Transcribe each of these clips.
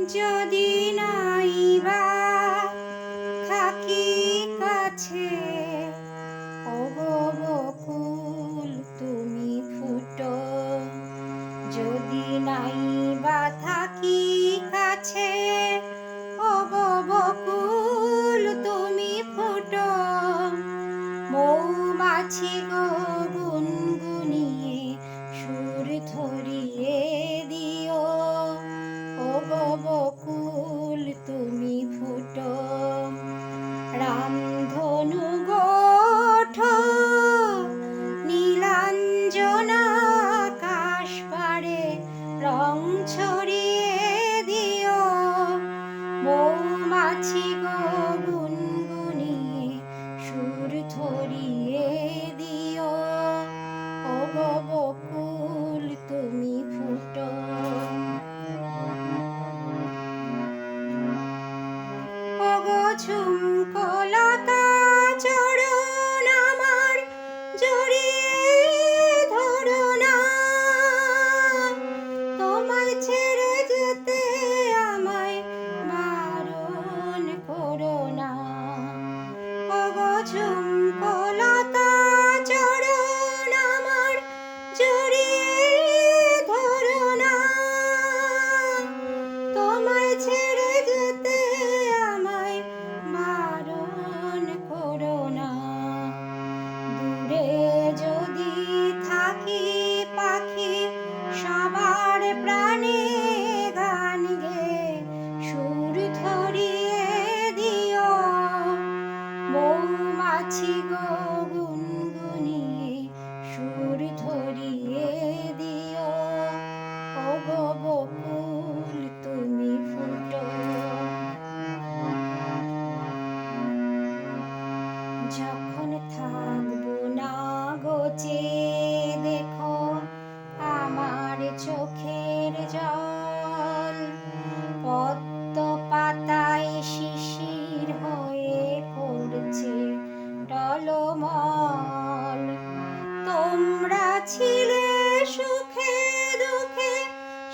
যদি নাই বা থাকি কাছে, ওগো বকুল তুমি ফুটো। যদি নাই বা থাকি কাছে, ওগো বকুল তুমি ফুটো। মৌমাছি গো গুনগুনিয়ে সুর ধরিয়ে দিও, ওগো বকুল তুমি ফুটো। রামধনু গোঠো নীলাঞ্জনা আকাশ পাড়ে রং ছড়িয়ে দিও, মৌমাছি গো গুনগুনিয়ে সুর ধরিয়ে দিও, ওগো বকুল তুমি ফুটো। ওগো ঝুমকো লতা চরণ আমার জড়িয়ে ধরো না, তোমায় ছেড়ে যেতে আমায় বারণ করো না। ওগো ঝুমকো লতা চরণ আমার জড়িয়ে ধরো না, তোমায় ছেড়ে যেতে আমায় বারণ করো না। দূরে যদি থাকি পাখি সবার প্রাণে গান গেয়ে সুর ধরিয়ে দিও, মৌমাছি গো গুনগুনিয়ে সুর ধরিয়ে দিও, ওগো বকুল তুমি ফুটো। যখন থাকবো না গো চেয়ে দেখো আমার চোখের জল, পদ্ম পাতায় শিশির হয়ে পড়ছে টলমল। তোমরা ছিলে সুখে দুঃখে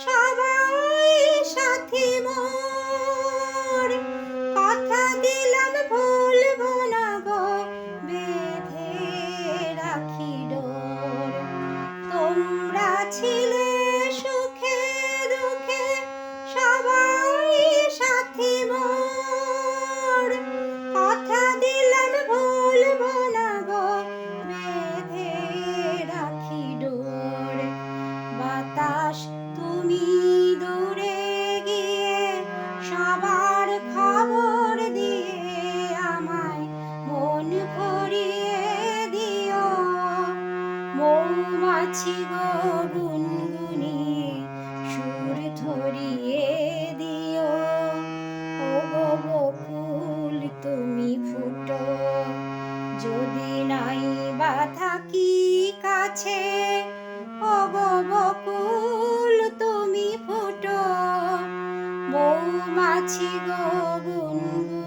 সবাই সাথী মোর, কথা দিলাম ভুলবো না গো বেঁধে রাখি ডোর। তোমরা ছিলে সুখে দুঃখে সবাই সাথী মোর, কথা দিলাম ভুলবো না গো বেঁধে রাখি ডোর। বাতাস তুমি দূরে গিয়ে সবার খবর দিয়ে আমায় মন ভরিয়ে দিও, মৌমাছি গো গুনগুনিয়ে সুর ধরিয়ে দিও, ওগো বকুল তুমি ফুটো। যদি নাই বা থাকি কাছে, ওগো বকুল তুমি ফুটো, মৌমাছি গো গুনগুনিয়ে